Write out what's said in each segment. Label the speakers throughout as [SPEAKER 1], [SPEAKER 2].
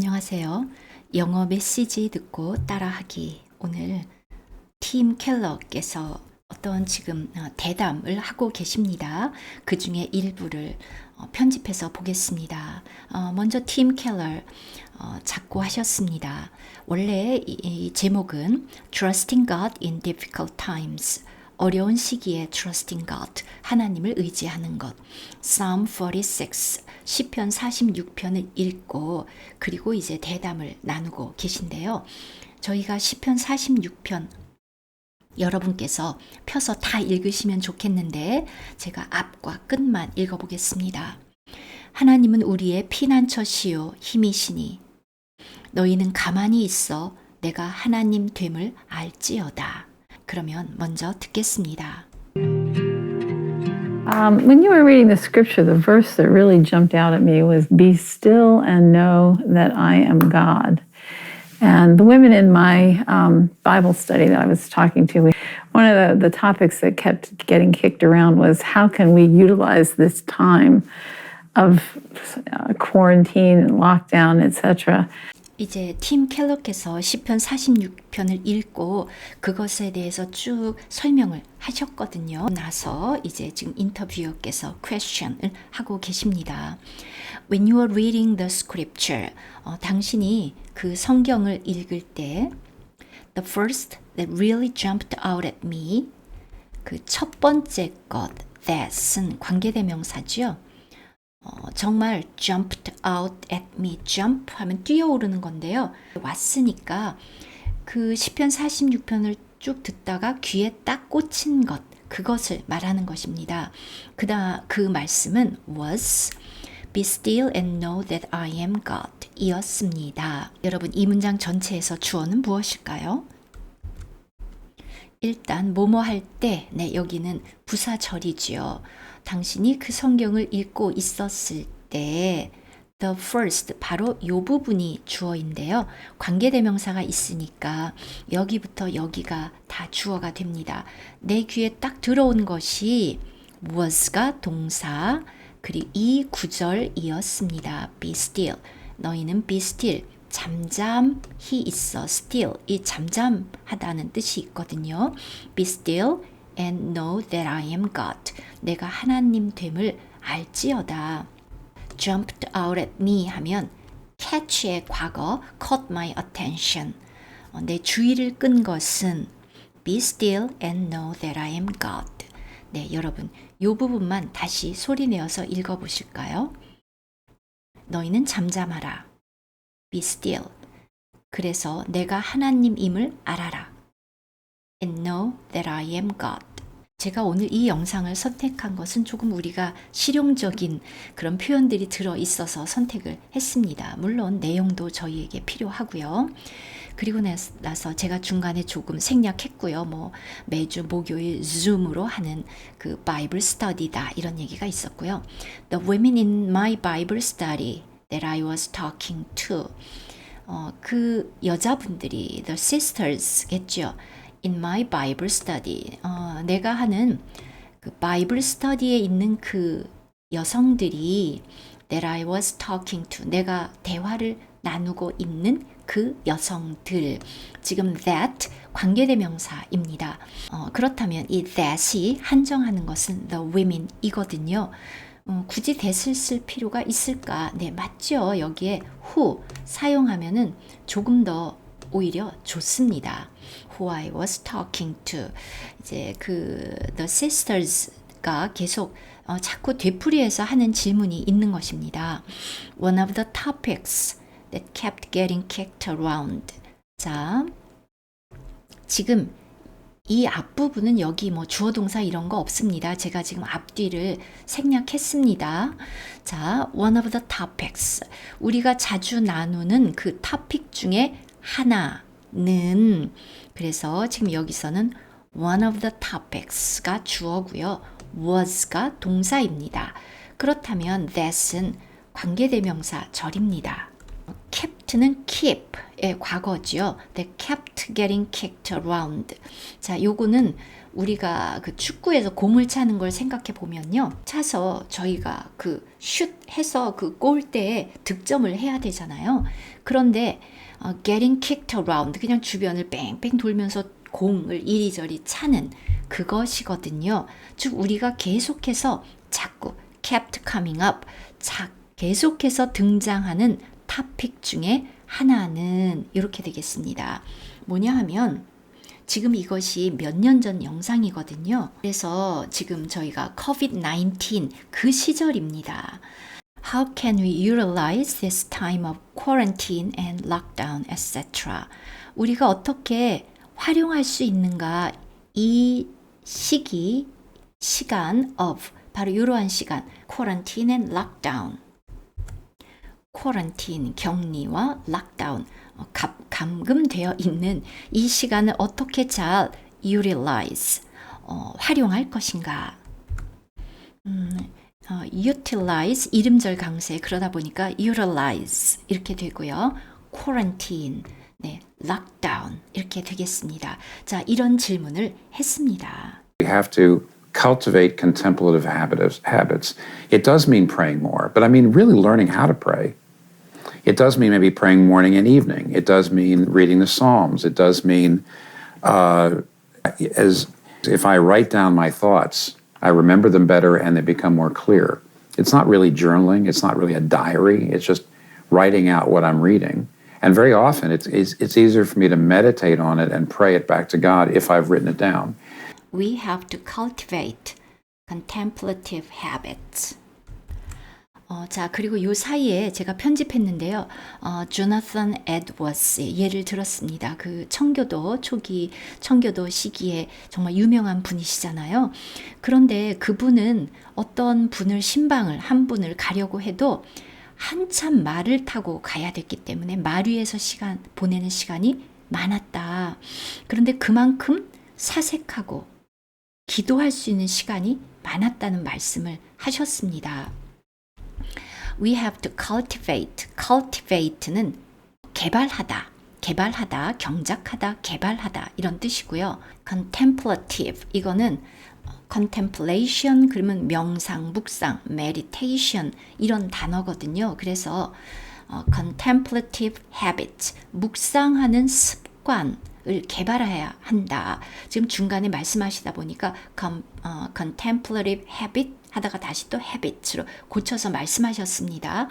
[SPEAKER 1] 안녕하세요. 영어 메시지 듣고 따라하기. 오늘 팀 켈러께서 어떤 지금 대담을 하고 계십니다. 그 중에 일부를 편집해서 보겠습니다. 먼저 팀 켈러 작고하셨습니다. 원래 이 제목은 Trusting God in Difficult Times. 어려운 시기에 trusting God, 하나님을 의지하는 것. Psalm 46, 시편 46편을 읽고 그리고 이제 대담을 나누고 계신데요. 저희가 시편 46편 여러분께서 펴서 다 읽으시면 좋겠는데 제가 앞과 끝만 읽어보겠습니다. 하나님은 우리의 피난처시요 힘이시니 너희는 가만히 있어 내가 하나님 됨을 알지어다. 그러면 먼저 듣겠습니다.
[SPEAKER 2] When you were reading the scripture, the verse that really jumped out at me was, "Be still and know that I am God." And the women in my Bible study that I was talking to, one of the topics that kept getting kicked around was how can we utilize this time of quarantine and lockdown, etc.
[SPEAKER 1] 이제 팀 켈러께서 시편 46편을 읽고 그것에 대해서 쭉 설명을 하셨거든요. 나서 이제 지금 인터뷰어께서 퀘스천을 하고 계십니다. When you are reading the scripture, 당신이 그 성경을 읽을 때 the first that really jumped out at me, 그 첫 번째 것, that은 관계대명사죠. 정말 jumped out at me. jump 하면 뛰어오르는 건데요. 왔으니까 그 시편 46편을 쭉 듣다가 귀에 딱 꽂힌 것, 그것을 말하는 것입니다. 그 말씀은 was be still and know that I am God 이었습니다. 여러분, 이 문장 전체에서 주어는 무엇일까요? 일단 뭐뭐 할 때, 여기는 부사절이지요. 당신이 그 성경을 읽고 있었을 때 the first, 바로 이 부분이 주어인데요. 관계대명사가 있으니까 여기부터 여기가 다 주어가 됩니다. 내 귀에 딱 들어온 것이 was가 동사, 그리고 이 구절이었습니다. be still, 너희는 be still, 잠잠히 있어. still, 이 잠잠하다는 뜻이 있거든요. be still and know that I am God. 내가 하나님 됨을 알지어다. jumped out at me 하면 catch의 과거 caught my attention. 내 주의를 끈 것은 be still and know that I am God. 여러분, 이 부분만 다시 소리내어서 읽어보실까요? 너희는 잠잠하라. be still. 그래서 내가 하나님임을 알아라. and know that I am God. 제가 오늘 이 영상을 선택한 것은 조금 우리가 실용적인 그런 표현들이 들어있어서 선택을 했습니다. 물론 내용도 저희에게 필요하고요. 그리고 나서 제가 중간에 조금 생략했고요. 매주 목요일 줌으로 하는 그 바이블 스터디다 이런 얘기가 있었고요. The women in my Bible study that I was talking to. 그 여자분들이 the sisters겠죠. In my Bible study. 내가 하는 그 바이블 스터디에 있는 그 여성들이 that I was talking to. 내가 대화를 나누고 있는 그 여성들. 지금 that 관계대명사입니다. 그렇다면 이 that이 한정하는 것은 the women 이거든요. 굳이 that을 쓸 필요가 있을까? 네, 맞죠. 여기에 who 사용하면은 조금 더 오히려 좋습니다. Who I was talking to. 이제 the sisters가 계속 자꾸 되풀이해서 하는 질문이 있는 것입니다. One of the topics that kept getting kicked around. 자, 지금 이 앞부분은 여기 주어 동사 이런 거 없습니다. 제가 지금 앞뒤를 생략했습니다. 자, one of the topics. 우리가 자주 나누는 그 토픽 중에 하나는, 그래서 지금 여기서는 one of the topics가 주어고요. was가 동사입니다. 그렇다면 that은 관계대명사 절입니다. kept는 keep의 과거죠. They kept getting kicked around. 자, 요거는 우리가 그 축구에서 공을 차는 걸 생각해 보면요. 차서 저희가 그 슛 해서 그 골대에 득점을 해야 되잖아요. 그런데 getting kicked around 그냥 주변을 뺑뺑 돌면서 공을 이리저리 차는 그것이거든요. 즉 우리가 계속해서 자꾸 kept coming up 계속해서 등장하는 토픽 중에 하나는 이렇게 되겠습니다. 뭐냐 하면 지금 이것이 몇 년 전 영상이거든요. 그래서 지금 저희가 COVID-19 그 시절입니다. How can we utilize this time of quarantine and lockdown, etc. 우리가 어떻게 활용할 수 있는가? 이 시간 of 바로 이러한 시간 quarantine and lockdown. quarantine 격리와 lockdown 감금되어 있는 이 시간을 어떻게 잘 utilize 활용할 것인가? utilize 이름절 강세 그러다 보니까 utilize 이렇게 되고요. quarantine, 네, lockdown 이렇게 되겠습니다. 자, 이런 질문을 했습니다.
[SPEAKER 3] We have to cultivate contemplative habits. It does mean praying more, but I mean really learning how to pray. It does mean maybe praying morning and evening. It does mean reading the Psalms. It does mean as if I write down my thoughts, I remember them better and they become more clear. It's not really journaling. It's not really a diary. It's just writing out what I'm reading. And very often it's easier for me to meditate on it and pray it back to God if I've written it down.
[SPEAKER 1] We have to cultivate contemplative habits. 자, 그리고 요 사이에 제가 편집했는데요. 조나선 에드워스의 예를 들었습니다. 그 청교도 초기 청교도 시기에 정말 유명한 분이시잖아요. 그런데 그분은 어떤 분을 신방을 한 분을 가려고 해도 한참 말을 타고 가야 됐기 때문에 말 위에서 보내는 시간이 많았다. 그런데 그만큼 사색하고 기도할 수 있는 시간이 많았다는 말씀을 하셨습니다. We have to cultivate. cultivate는 개발하다, 경작하다, 개발하다 이런 뜻이고요. contemplative 이거는 contemplation 그러면 명상, 묵상, meditation 이런 단어거든요. 그래서 contemplative habit 묵상하는 습관을 개발해야 한다. 지금 중간에 말씀하시다 보니까 contemplative habit 하다가 다시 또 habit로 고쳐서 말씀하셨습니다.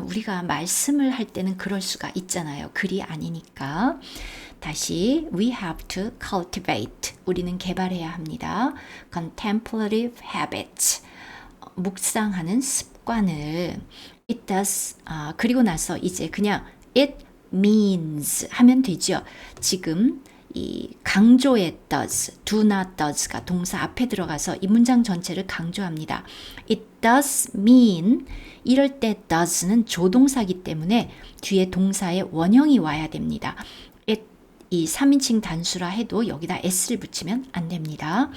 [SPEAKER 1] 우리가 말씀을 할 때는 그럴 수가 있잖아요. 글이 아니니까. 다시 we have to cultivate. 우리는 개발해야 합니다. contemplative habits. 묵상하는 습관을 it does 그리고 나서 이제 그냥 it means 하면 되죠. 지금 이 강조의 does, do not does가 동사 앞에 들어가서 이 문장 전체를 강조합니다. It does mean 이럴 때 does는 조동사이기 때문에 뒤에 동사의 원형이 와야 됩니다. 이 3인칭 단수라 해도 여기다 s를 붙이면 안 됩니다.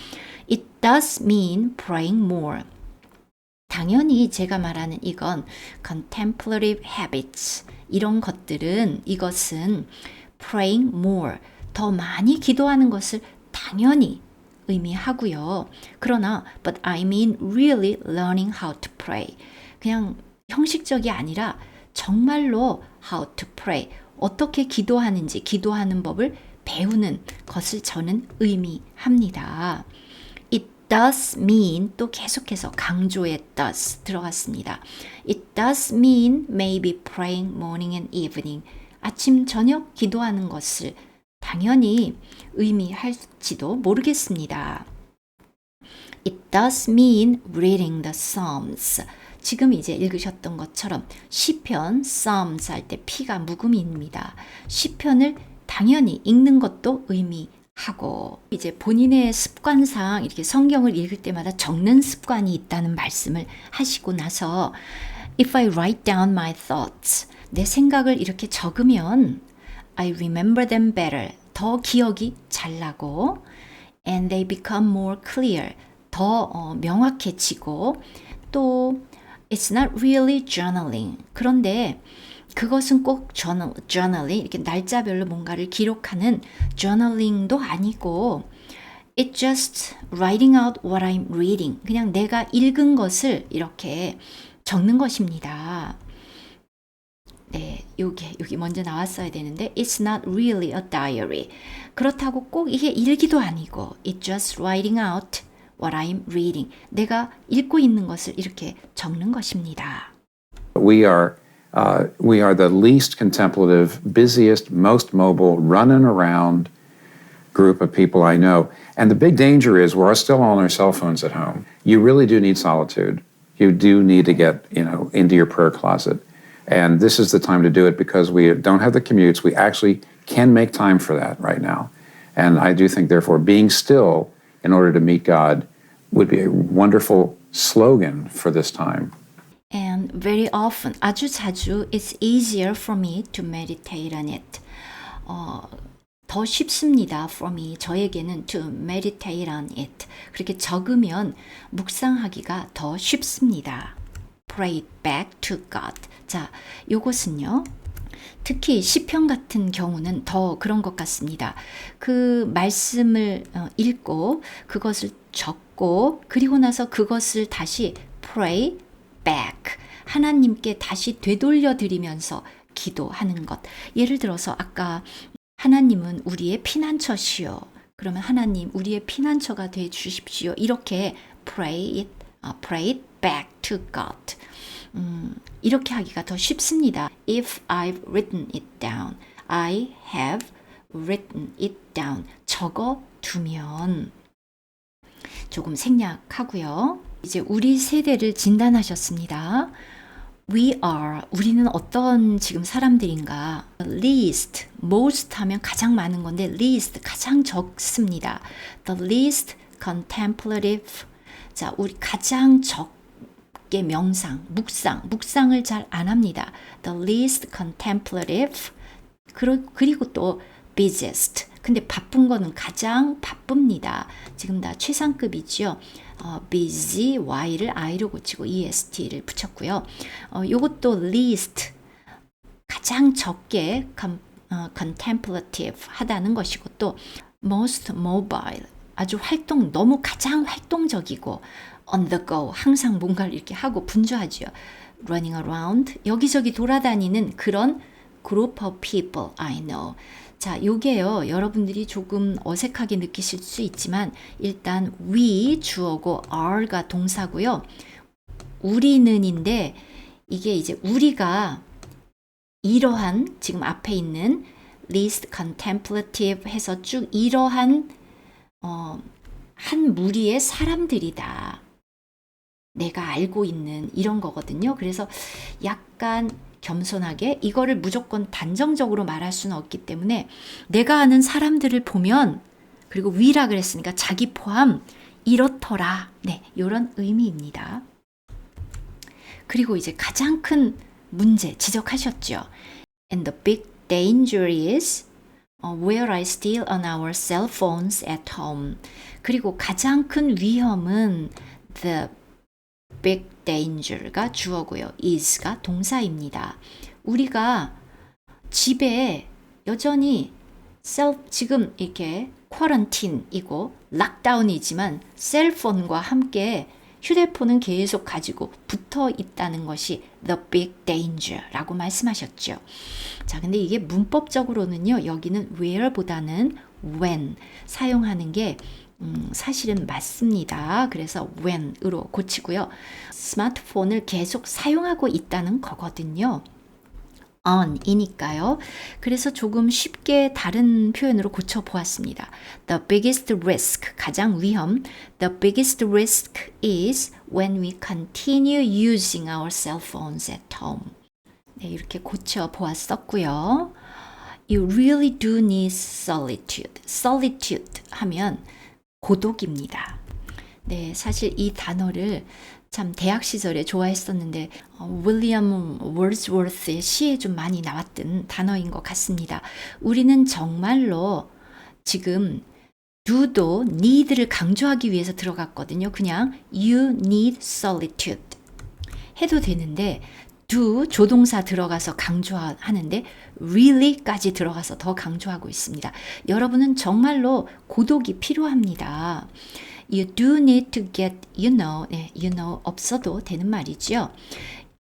[SPEAKER 1] It does mean praying more. 당연히 제가 말하는 이건 contemplative habits 이런 것들은 이것은 praying more 더 많이 기도하는 것을 당연히 의미하고요. 그러나 but I mean really learning how to pray. 그냥 형식적이 아니라 정말로 how to pray. 어떻게 기도하는지 기도하는 법을 배우는 것을 저는 의미합니다. It does mean 또 계속해서 강조의 does 들어갔습니다. It does mean maybe praying morning and evening. 아침 저녁 기도하는 것을 당연히 의미할지도 모르겠습니다. It does mean reading the Psalms. 지금 이제 읽으셨던 것처럼 시편, Psalms 할 때 P가 묵음입니다. 시편을 당연히 읽는 것도 의미하고 이제 본인의 습관상 이렇게 성경을 읽을 때마다 적는 습관이 있다는 말씀을 하시고 나서 If I write down my thoughts, 내 생각을 이렇게 적으면 I remember them better. 더 기억이 잘 나고 and they become more clear. 더 명확해지고 또 It's not really journaling. 그런데 그것은 꼭 journaling, 이렇게 날짜별로 뭔가를 기록하는 journaling도 아니고 It's just writing out what I'm reading. 그냥 내가 읽은 것을 이렇게 적는 것입니다. 네, 여기 먼저 나왔어야 되는데 It's not really a diary. 그렇다고 꼭 이게 일기도 아니고 It's just writing out what I'm reading. 내가 읽고 있는 것을 이렇게 적는 것입니다.
[SPEAKER 3] We are the least contemplative, busiest, most mobile, running around group of people I know. And the big danger is we're still on our cell phones at home. You really do need solitude. You do need to get, into your prayer closet. And this is the time to do it because we don't have the commutes. We actually can make time for that right now. And I do think, therefore, being still in order to meet God would be a wonderful slogan for this time.
[SPEAKER 1] And very often, 아주 자주, it's easier for me to meditate on it. 더 쉽습니다. for me, 저에게는 to meditate on it. 그렇게 적으면 묵상하기가 더 쉽습니다. Pray back to God. 자, 요것은요. 특히 시편 같은 경우는 더 그런 것 같습니다. 그 말씀을 읽고 그것을 적고 그리고 나서 그것을 다시 pray back. 하나님께 다시 되돌려 드리면서 기도하는 것. 예를 들어서 아까 하나님은 우리의 피난처시요. 그러면 하나님 우리의 피난처가 돼 주십시오. 이렇게 pray it back to God. 이렇게 하기가 더 쉽습니다. If I've written it down, I have written it down. 적어 두면 조금 생략하고요. 이제 우리 세대를 진단하셨습니다. 우리는 어떤 지금 사람들인가? Least, most 하면 가장 많은 건데 least, 가장 적습니다. The least contemplative. 자, 우리 가장 적게 묵상을 잘 안 합니다. The least contemplative. 그리고 또 busiest. 근데 바쁜 거는 가장 바쁩니다. 지금 다 최상급이죠. busy, y를 i로 고치고 est를 붙였고요. 요것도 least, 가장 적게 contemplative 하다는 것이고 또 most mobile, 아주 너무 가장 활동적이고 on the go, 항상 뭔가를 이렇게 하고 분주하죠. running around, 여기저기 돌아다니는 그런 group of people I know. 자, 요게요. 여러분들이 조금 어색하게 느끼실 수 있지만 일단 we 주어고 are가 동사고요. 우리는인데 이게 이제 우리가 이러한 지금 앞에 있는 least contemplative 해서 쭉 이러한 한 무리의 사람들이다. 내가 알고 있는 이런 거거든요. 그래서 약간 겸손하게 이거를 무조건 단정적으로 말할 수는 없기 때문에 내가 아는 사람들을 보면 그리고 위라 그랬으니까 자기 포함 이렇더라. 네, 이런 의미입니다. 그리고 이제 가장 큰 문제 지적하셨죠. And the big danger is where I steal on our cell phones at home. 그리고 가장 큰 위험은 the big danger가 주어고요. is가 동사입니다. 우리가 집에 여전히 지금 이렇게 쿼런틴이고 락다운이지만 셀폰과 함께 휴대폰은 계속 가지고 붙어 있다는 것이 the big danger라고 말씀하셨죠. 자, 근데 이게 문법적으로는요. 여기는 where보다는 when 사용하는 게 사실은 맞습니다. 그래서 when으로 고치고요. 스마트폰을 계속 사용하고 있다는 거거든요. on이니까요. 그래서 조금 쉽게 다른 표현으로 고쳐보았습니다. The biggest risk, 가장 위험. The biggest risk is when we continue using our cell phones at home. 네, 이렇게 고쳐보았었고요. You really do need solitude. Solitude 하면 고독입니다. 네, 사실 이 단어를 참 대학 시절에 좋아했었는데 윌리엄 월즈워스의 시에 좀 많이 나왔던 단어인 것 같습니다. 우리는 정말로 지금 do도 need를 강조하기 위해서 들어갔거든요. 그냥 you need solitude 해도 되는데 do 조동사 들어가서 강조하는데 really까지 들어가서 더 강조하고 있습니다. 여러분은 정말로 고독이 필요합니다. You do need to get, 네, 없어도 되는 말이죠.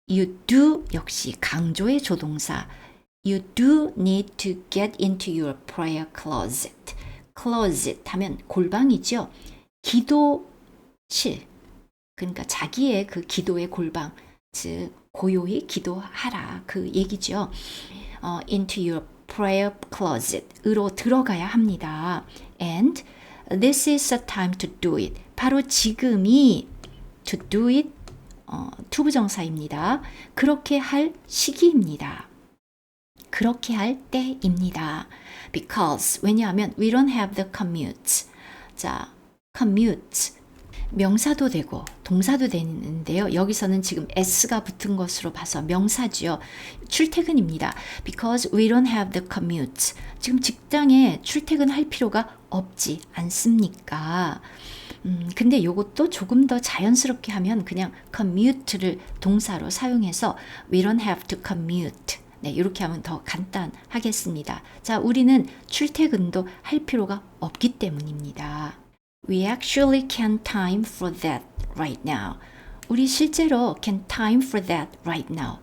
[SPEAKER 1] You do 역시 강조의 조동사. You do need to get into your prayer closet. closet 하면 골방이죠. 기도실. 그러니까 자기의 그 기도의 골방, 즉 고요히 기도하라 그 얘기죠. Into your prayer closet으로 들어가야 합니다. And this is the time to do it. 바로 지금이 to do it 투부정사입니다. 그렇게 할 시기입니다. 그렇게 할 때입니다. Because 왜냐하면 we don't have the commute. 자, commute 명사도 되고 동사도 되는데요. 여기서는 지금 s가 붙은 것으로 봐서 명사지요. 출퇴근입니다. Because we don't have the commute. 지금 직장에 출퇴근할 필요가 없지 않습니까? 근데 이것도 조금 더 자연스럽게 하면 그냥 commute를 동사로 사용해서 we don't have to commute. 네, 이렇게 하면 더 간단하겠습니다. 자, 우리는 출퇴근도 할 필요가 없기 때문입니다. We actually can time for that right now. 우리 실제로 can time for that right now.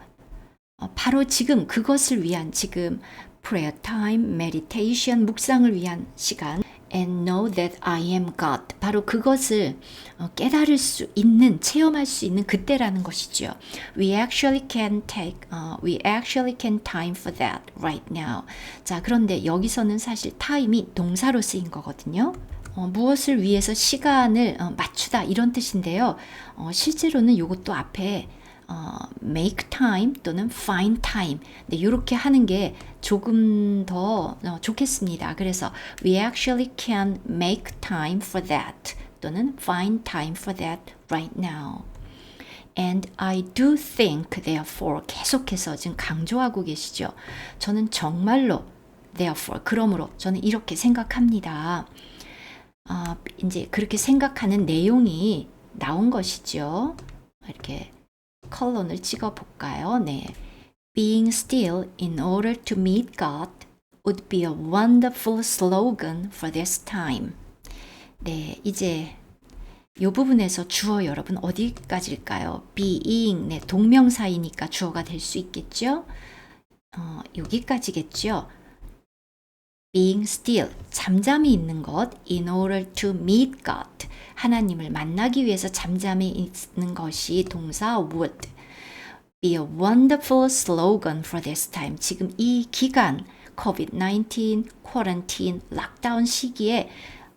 [SPEAKER 1] 바로 지금 그것을 위한 지금 prayer time, meditation, 묵상을 위한 시간 and know that I am God. 바로 그것을 깨달을 수 있는, 체험할 수 있는 그때라는 것이죠. We actually can time for that right now. 자, 그런데 여기서는 사실 time이 동사로 쓰인 거거든요. 무엇을 위해서 시간을 맞추다 이런 뜻인데요. 실제로는 이것도 앞에 make time 또는 find time 네, 이렇게 하는 게 조금 더 좋겠습니다. 그래서 we actually can make time for that 또는 find time for that right now. And I do think therefore 계속해서 지금 강조하고 계시죠. 저는 정말로 therefore 그러므로 저는 이렇게 생각합니다. 이제 그렇게 생각하는 내용이 나온 것이죠. 이렇게 컬론을 찍어 볼까요? 네. Being still in order to meet God would be a wonderful slogan for this time. 네, 이제 이 부분에서 주어 여러분 어디까지일까요? being, 네, 동명사이니까 주어가 될 수 있겠죠? 여기까지겠죠? being still, 잠잠히 있는 것, in order to meet God, 하나님을 만나기 위해서 잠잠히 있는 것이 동사 would be a wonderful slogan for this time. 지금 이 기간, COVID-19, quarantine, 락다운 시기에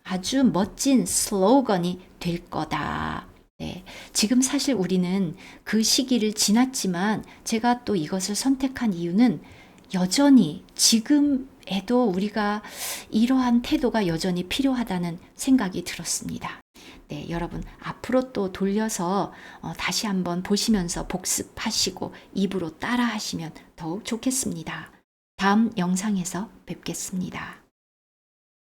[SPEAKER 1] 아주 멋진 슬로건이 될 거다. 네, 지금 사실 우리는 그 시기를 지났지만 제가 또 이것을 선택한 이유는 여전히 지금에도 우리가 이러한 태도가 여전히 필요하다는 생각이 들었습니다. 네, 여러분 앞으로 또 돌려서 다시 한번 보시면서 복습하시고 입으로 따라 하시면 더욱 좋겠습니다. 다음 영상에서 뵙겠습니다.